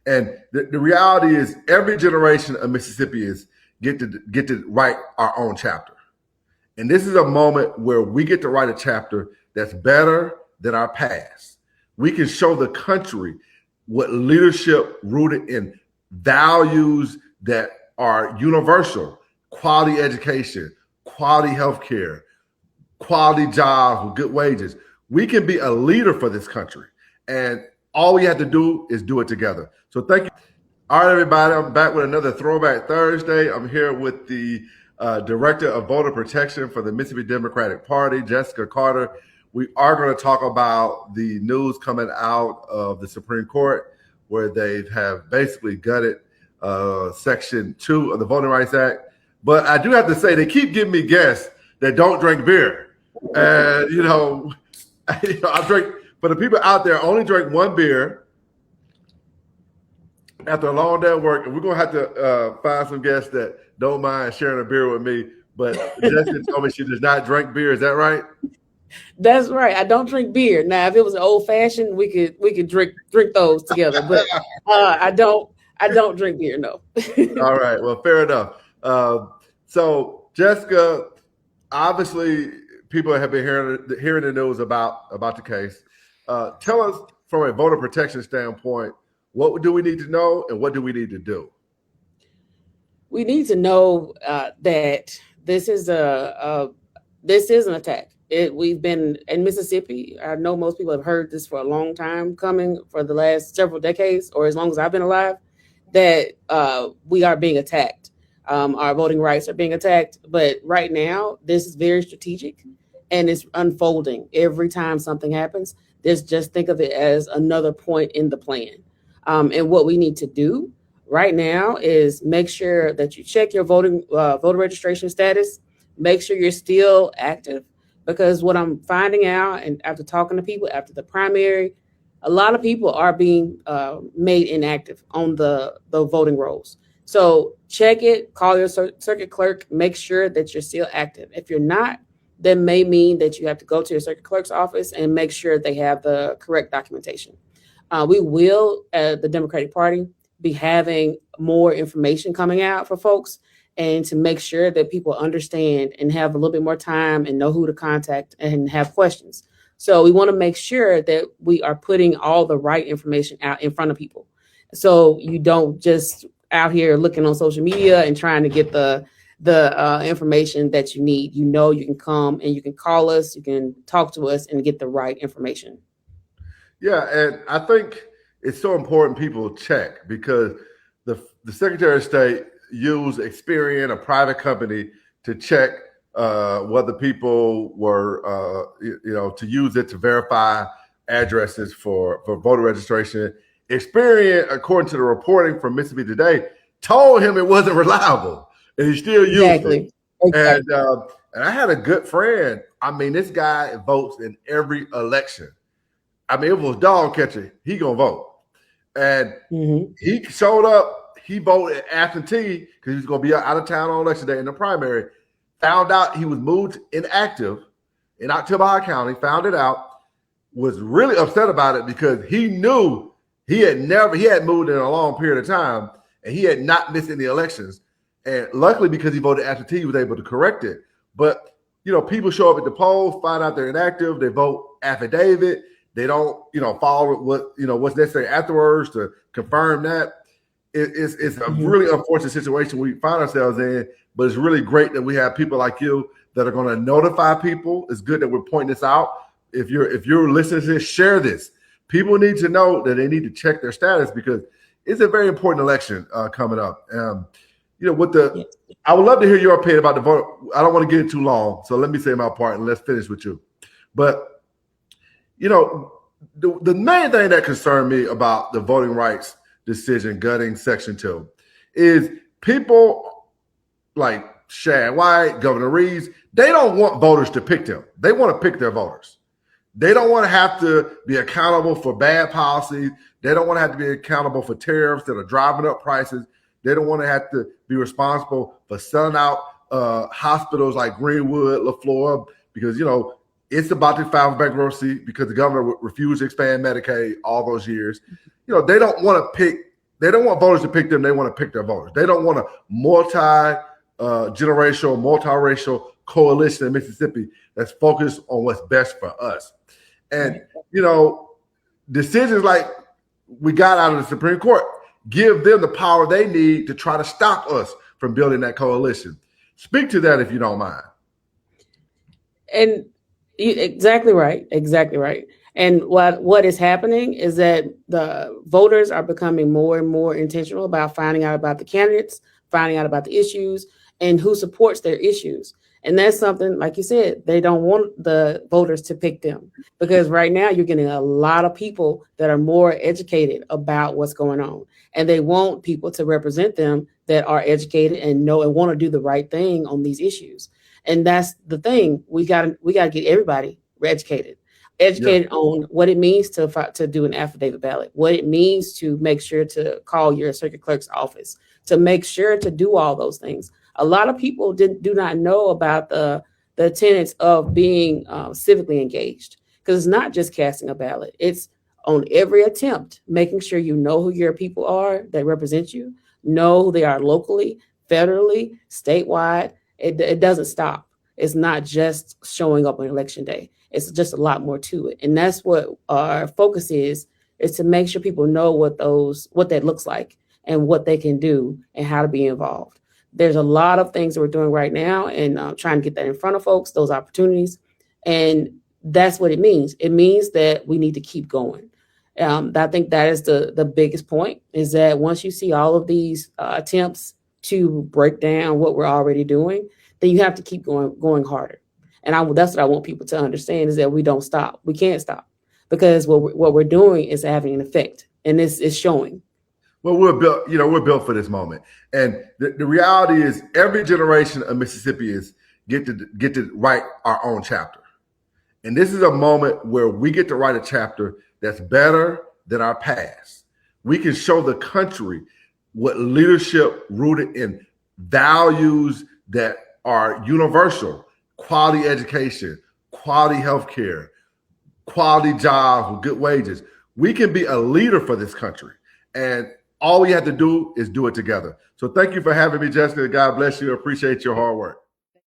And the reality is every generation of Mississippians get to write our own chapter. And this is a moment where we get to write a chapter that's better than our past. We can show the country what leadership rooted in values that are universal: quality education, quality healthcare, quality jobs with good wages. We can be a leader for this country. And all we have to do is do it together. So thank you. All right, everybody, I'm back with another Throwback Thursday. I'm here with the Director of Voter Protection for the Mississippi Democratic Party, Jessica Carter. We are going to talk about the news coming out of the Supreme Court, where they have basically gutted Section 2 of the Voting Rights Act. But I do have to say, they keep giving me guests that don't drink beer. And, I drink, for the people out there, I only drink one beer after a long day of work. And we're going to have to find some guests that don't mind sharing a beer with me. But Jessica told me she does not drink beer. Is that right? That's right. I don't drink beer. Now, if it was an old fashioned, we could drink those together. But I don't drink beer. No. All right. Well, fair enough. So, Jessica, obviously, people have been hearing the news about the case. Tell us, from a voter protection standpoint, what do we need to know and what do we need to do? We need to know that this is an attack. We've been in Mississippi. I know most people have heard this for a long time coming, for the last several decades, or as long as I've been alive, that we are being attacked. Our voting rights are being attacked. But right now, this is very strategic, and it's unfolding every time something happens. Just think of it as another point in the plan. And what we need to do right now is make sure that you check your voter registration status. Make sure you're still active. Because what I'm finding out, and after talking to people after the primary, a lot of people are being made inactive on the voting rolls. So check it, call your circuit clerk, make sure that you're still active. If you're not, that may mean that you have to go to your circuit clerk's office and make sure they have the correct documentation. We will, at the Democratic Party, be having more information coming out for folks, and to make sure that people understand and have a little bit more time and know who to contact and have questions. So we want to make sure that we are putting all the right information out in front of people. So you don't just out here looking on social media and trying to get the information that you need. You can come and you can call us, you can talk to us and get the right information. Yeah, and I think it's so important people check, because the Secretary of State used Experian, a private company, to check whether people were, to use it to verify addresses for voter registration. Experian, according to the reporting from Mississippi Today, told him it wasn't reliable, and he still used it. Exactly. And I had a good friend. I mean, this guy votes in every election. I mean, if it was dog catcher, he gonna vote. And he showed up. He voted absentee because he was going to be out of town on election day in the primary. Found out he was moved inactive in Ottawa County. Found it out. Was really upset about it because he knew he had moved in a long period of time and he had not missed any elections. And luckily, because he voted absentee, he was able to correct it. But people show up at the polls, find out they're inactive. They vote affidavit. They don't follow what's necessary afterwards to confirm that. It's a really unfortunate situation we find ourselves in, but it's really great that we have people like you that are going to notify people. It's good that we're pointing this out. If you're listening to this, share this. People need to know that they need to check their status, because it's a very important election coming up. I would love to hear your opinion about the vote. I don't want to get it too long, so let me say my part and let's finish with you. But the main thing that concerned me about the voting rights decision gutting Section 2 is people like Shad White, Governor Reeves, they don't want voters to pick them. They want to pick their voters. They don't want to have to be accountable for bad policies. They don't want to have to be accountable for tariffs that are driving up prices. They don't want to have to be responsible for selling out hospitals like Greenwood, LaFleur, because, it's about to file bankruptcy because the governor refused to expand Medicaid all those years. They don't want to pick they don't want voters to pick them. They want to pick their voters. They don't want a multi-generational, multiracial coalition in Mississippi that's focused on what's best for us. And, decisions like we got out of the Supreme Court give them the power they need to try to stop us from building that coalition. Speak to that if you don't mind. And exactly right. Exactly right. And what is happening is that the voters are becoming more and more intentional about finding out about the candidates, finding out about the issues, and who supports their issues. And that's something, like you said, they don't want the voters to pick them, because right now you're getting a lot of people that are more educated about what's going on. And they want people to represent them that are educated and know and want to do the right thing on these issues. And that's the thing. We got to get everybody educated on what it means to do an affidavit ballot, what it means to make sure to call your circuit clerk's office, to make sure to do all those things. A lot of people do not know about the tenets of being civically engaged, because it's not just casting a ballot. It's on every attempt, making sure you know who your people are that represent you, know who they are locally, federally, statewide. It doesn't stop. It's not just showing up on election day. It's just a lot more to it. And that's what our focus is to make sure people know what that looks like and what they can do and how to be involved. There's a lot of things that we're doing right now and trying to get that in front of folks, those opportunities. And that's what it means. It means that we need to keep going. I think that is the biggest point, is that once you see all of these attempts to break down what we're already doing, then you have to keep going harder. And that's what I want people to understand, is that we don't stop. We can't stop, because what we're doing is having an effect, and it's showing. Well, we're built for this moment. And the reality is every generation of Mississippians get to write our own chapter. And this is a moment where we get to write a chapter that's better than our past. We can show the country what leadership rooted in values that are universal: quality education, quality healthcare, quality jobs with good wages. We can be a leader for this country. And all we have to do is do it together. So thank you for having me, Jessica. God bless you. I appreciate your hard work.